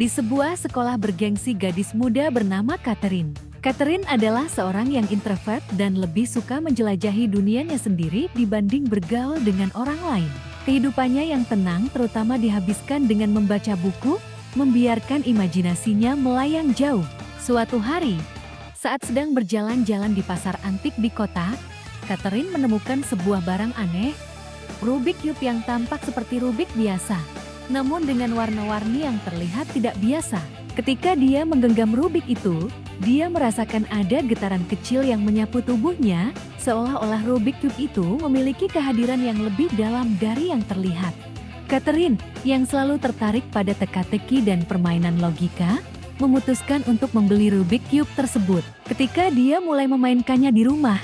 Di sebuah sekolah bergengsi gadis muda bernama Catherine. Catherine adalah seorang yang introvert dan lebih suka menjelajahi dunianya sendiri dibanding bergaul dengan orang lain. Kehidupannya yang tenang terutama dihabiskan dengan membaca buku, membiarkan imajinasinya melayang jauh. Suatu hari, saat sedang berjalan-jalan di pasar antik di kota, Catherine menemukan sebuah barang aneh, Rubik Cube yang tampak seperti Rubik biasa, namun dengan warna-warni yang terlihat tidak biasa. Ketika dia menggenggam Rubik itu, dia merasakan ada getaran kecil yang menyapu tubuhnya, seolah-olah Rubik Cube itu memiliki kehadiran yang lebih dalam dari yang terlihat. Catherine, yang selalu tertarik pada teka-teki dan permainan logika, memutuskan untuk membeli Rubik Cube tersebut. Ketika dia mulai memainkannya di rumah,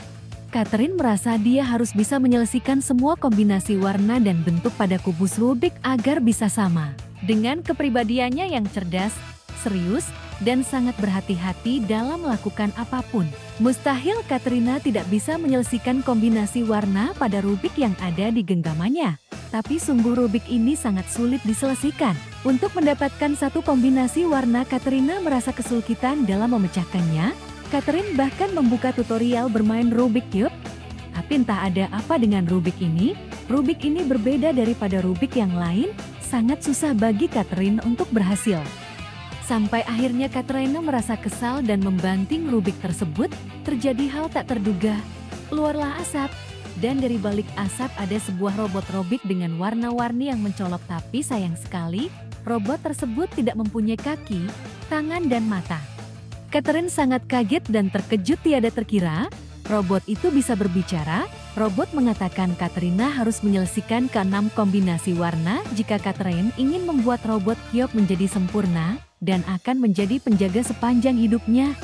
Catherine merasa dia harus bisa menyelesaikan semua kombinasi warna dan bentuk pada kubus Rubik agar bisa sama. Dengan kepribadiannya yang cerdas, serius, dan sangat berhati-hati dalam melakukan apapun, mustahil Katrina tidak bisa menyelesaikan kombinasi warna pada Rubik yang ada di genggamannya. Tapi sungguh Rubik ini sangat sulit diselesaikan. Untuk mendapatkan satu kombinasi warna, Katrina merasa kesulitan dalam memecahkannya. Catherine bahkan membuka tutorial bermain Rubik Cube. Tapi entah ada apa dengan Rubik ini. Rubik ini berbeda daripada Rubik yang lain, sangat susah bagi Catherine untuk berhasil. Sampai akhirnya Catherine merasa kesal dan membanting Rubik tersebut. Terjadi hal tak terduga. Keluarlah asap. Dan dari balik asap ada sebuah robot Rubik dengan warna-warni yang mencolok, tapi sayang sekali, robot tersebut tidak mempunyai kaki, tangan dan mata. Catherine sangat kaget dan terkejut tiada terkira, robot itu bisa berbicara. Robot mengatakan Katrina harus menyelesaikan ke-6 kombinasi warna jika Catherine ingin membuat robot Cube menjadi sempurna dan akan menjadi penjaga sepanjang hidupnya.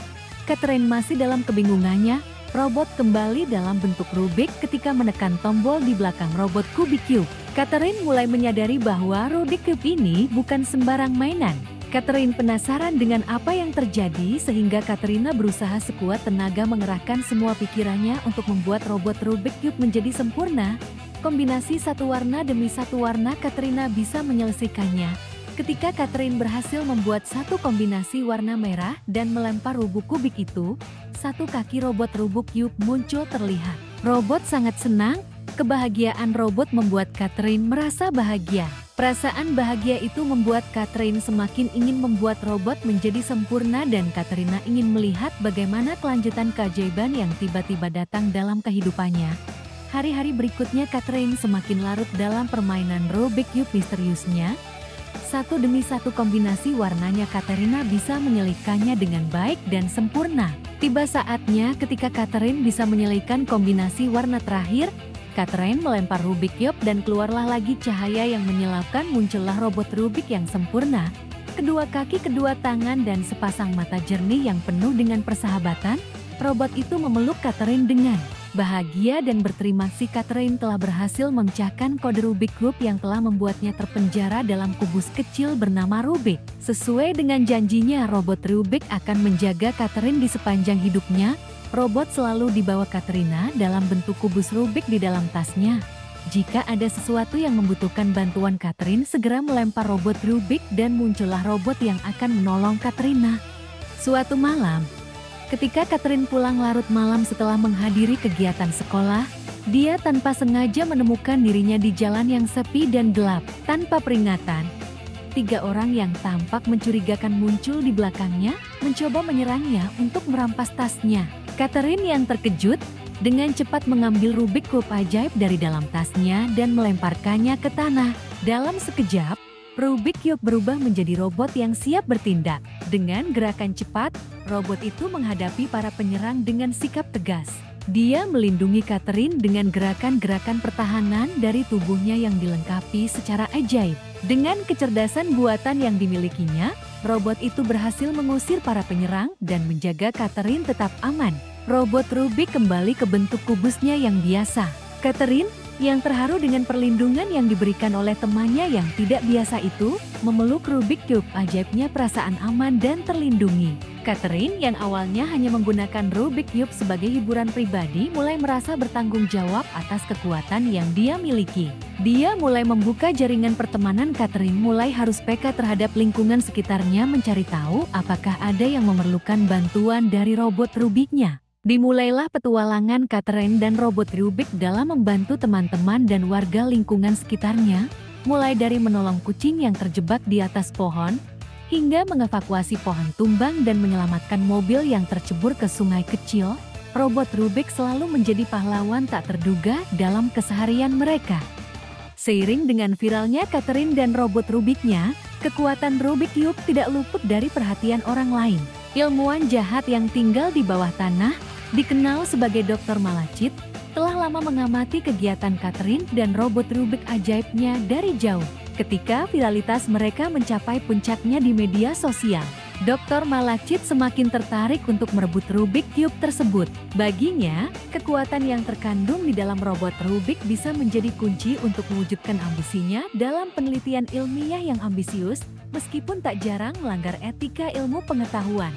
Catherine masih dalam kebingungannya, robot kembali dalam bentuk Rubik ketika menekan tombol di belakang robot Kubik Cube. Catherine mulai menyadari bahwa Rubik Cube ini bukan sembarang mainan. Catherine penasaran dengan apa yang terjadi sehingga Katrina berusaha sekuat tenaga mengerahkan semua pikirannya untuk membuat robot Rubik Cube menjadi sempurna. Kombinasi satu warna demi satu warna Katrina bisa menyelesaikannya. Ketika Catherine berhasil membuat satu kombinasi warna merah dan melempar Rubik kubik itu, satu kaki robot Rubik Cube muncul terlihat. Robot sangat senang, kebahagiaan robot membuat Catherine merasa bahagia. Perasaan bahagia itu membuat Catherine semakin ingin membuat robot menjadi sempurna dan Katrina ingin melihat bagaimana kelanjutan keajaiban yang tiba-tiba datang dalam kehidupannya. Hari-hari berikutnya Catherine semakin larut dalam permainan Rubik Cube misteriusnya. Satu demi satu kombinasi warnanya Katrina bisa menyelesaikannya dengan baik dan sempurna. Tiba saatnya ketika Catherine bisa menyelesaikan kombinasi warna terakhir, Catherine melempar Rubik Cube dan keluarlah lagi cahaya yang menyilaukan. Muncullah robot Rubik yang sempurna. Kedua kaki, kedua tangan, dan sepasang mata jernih yang penuh dengan persahabatan. Robot itu memeluk Catherine dengan bahagia dan berterima kasih. Catherine telah berhasil memecahkan kode Rubik Cube yang telah membuatnya terpenjara dalam kubus kecil bernama Rubik. Sesuai dengan janjinya, robot Rubik akan menjaga Catherine di sepanjang hidupnya. Robot selalu dibawa Katrina dalam bentuk kubus Rubik di dalam tasnya. Jika ada sesuatu yang membutuhkan bantuan, Catherine segera melempar robot Rubik dan muncullah robot yang akan menolong Katrina. Suatu malam, ketika Catherine pulang larut malam setelah menghadiri kegiatan sekolah, dia tanpa sengaja menemukan dirinya di jalan yang sepi dan gelap. Tanpa peringatan, 3 orang yang tampak mencurigakan muncul di belakangnya, mencoba menyerangnya untuk merampas tasnya. Catherine yang terkejut, dengan cepat mengambil Rubik Cube ajaib dari dalam tasnya dan melemparkannya ke tanah. Dalam sekejap, Rubik Cube berubah menjadi robot yang siap bertindak. Dengan gerakan cepat, robot itu menghadapi para penyerang dengan sikap tegas. Dia melindungi Catherine dengan gerakan-gerakan pertahanan dari tubuhnya yang dilengkapi secara ajaib. Dengan kecerdasan buatan yang dimilikinya, robot itu berhasil mengusir para penyerang dan menjaga Catherine tetap aman. Robot Rubik kembali ke bentuk kubusnya yang biasa. Catherine, yang terharu dengan perlindungan yang diberikan oleh temannya yang tidak biasa itu, memeluk Rubik Cube ajaibnya. Perasaan aman dan terlindungi. Catherine yang awalnya hanya menggunakan Rubik Cube sebagai hiburan pribadi mulai merasa bertanggung jawab atas kekuatan yang dia miliki. Dia mulai membuka jaringan pertemanan. Catherine mulai harus peka terhadap lingkungan sekitarnya, mencari tahu apakah ada yang memerlukan bantuan dari robot Rubiknya. Dimulailah petualangan Catherine dan robot Rubik dalam membantu teman-teman dan warga lingkungan sekitarnya, mulai dari menolong kucing yang terjebak di atas pohon, hingga mengevakuasi pohon tumbang dan menyelamatkan mobil yang tercebur ke sungai kecil. Robot Rubik selalu menjadi pahlawan tak terduga dalam keseharian mereka. Seiring dengan viralnya Catherine dan robot Rubiknya, kekuatan Rubik Cube tidak luput dari perhatian orang lain. Ilmuwan jahat yang tinggal di bawah tanah, dikenal sebagai Dr. Malachit, telah lama mengamati kegiatan Catherine dan robot Rubik ajaibnya dari jauh. Ketika viralitas mereka mencapai puncaknya di media sosial, Dr. Malachit semakin tertarik untuk merebut Rubik Cube tersebut. Baginya, kekuatan yang terkandung di dalam robot Rubik bisa menjadi kunci untuk mewujudkan ambisinya dalam penelitian ilmiah yang ambisius, meskipun tak jarang melanggar etika ilmu pengetahuan.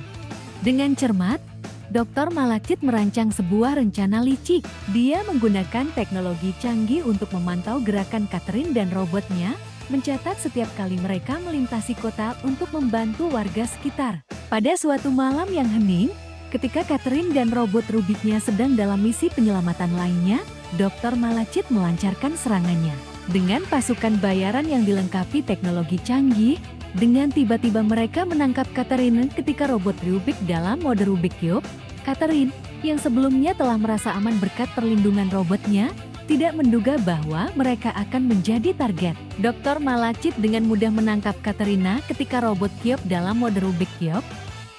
Dengan cermat, Dr. Malachit merancang sebuah rencana licik. Dia menggunakan teknologi canggih untuk memantau gerakan Catherine dan robotnya, mencatat setiap kali mereka melintasi kota untuk membantu warga sekitar. Pada suatu malam yang hening, ketika Catherine dan robot Rubiknya sedang dalam misi penyelamatan lainnya, Dr. Malachit melancarkan serangannya. Dengan pasukan bayaran yang dilengkapi teknologi canggih, dengan tiba-tiba mereka menangkap Catherine ketika robot Rubik dalam mode Rubik Cube. Catherine, yang sebelumnya telah merasa aman berkat perlindungan robotnya, tidak menduga bahwa mereka akan menjadi target. Dr. Malachit dengan mudah menangkap Catherine ketika robot Cube dalam mode Rubik Cube.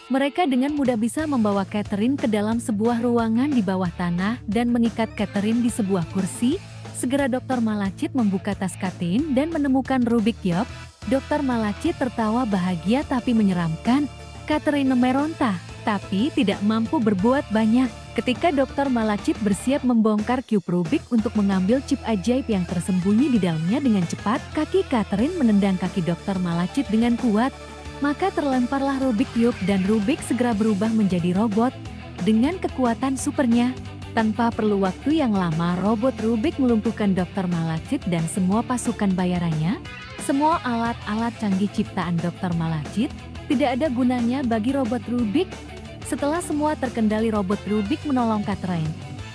Mereka dengan mudah bisa membawa Catherine ke dalam sebuah ruangan di bawah tanah dan mengikat Catherine di sebuah kursi. Segera Dr. Malachit membuka tas Catherine dan menemukan Rubik Cube. Dr. Malachit tertawa bahagia tapi menyeramkan. Catherine meronta, tapi tidak mampu berbuat banyak. Ketika Dr. Malachit bersiap membongkar cube Rubik untuk mengambil chip ajaib yang tersembunyi di dalamnya dengan cepat, kaki Catherine menendang kaki Dr. Malachit dengan kuat. Maka terlemparlah Rubik Cube dan Rubik segera berubah menjadi robot. Dengan kekuatan supernya, tanpa perlu waktu yang lama, robot Rubik melumpuhkan Dr. Malachit dan semua pasukan bayarannya. Semua alat-alat canggih ciptaan Dr. Malachit tidak ada gunanya bagi robot Rubik. Setelah semua terkendali, robot Rubik menolong Catherine.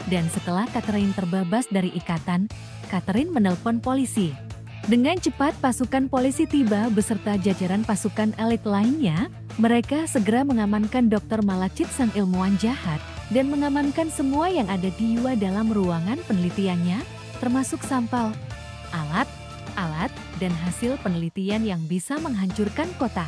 Dan setelah Catherine terbebas dari ikatan, Catherine menelpon polisi. Dengan cepat pasukan polisi tiba beserta jajaran pasukan elit lainnya. Mereka segera mengamankan Dr. Malachit sang ilmuwan jahat dan mengamankan semua yang ada di dalam ruangan penelitiannya, termasuk sampel, alat, dan hasil penelitian yang bisa menghancurkan kota.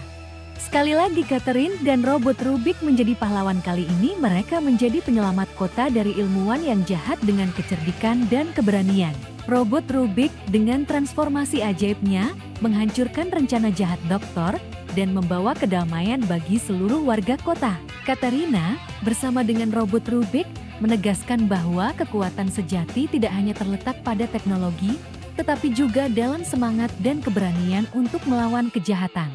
Sekali lagi Catherine dan robot Rubik menjadi pahlawan. Kali ini mereka menjadi penyelamat kota dari ilmuwan yang jahat dengan kecerdikan dan keberanian. Robot Rubik dengan transformasi ajaibnya menghancurkan rencana jahat dokter dan membawa kedamaian bagi seluruh warga kota. Katarina bersama dengan robot Rubik menegaskan bahwa kekuatan sejati tidak hanya terletak pada teknologi, tetapi juga dalam semangat dan keberanian untuk melawan kejahatan.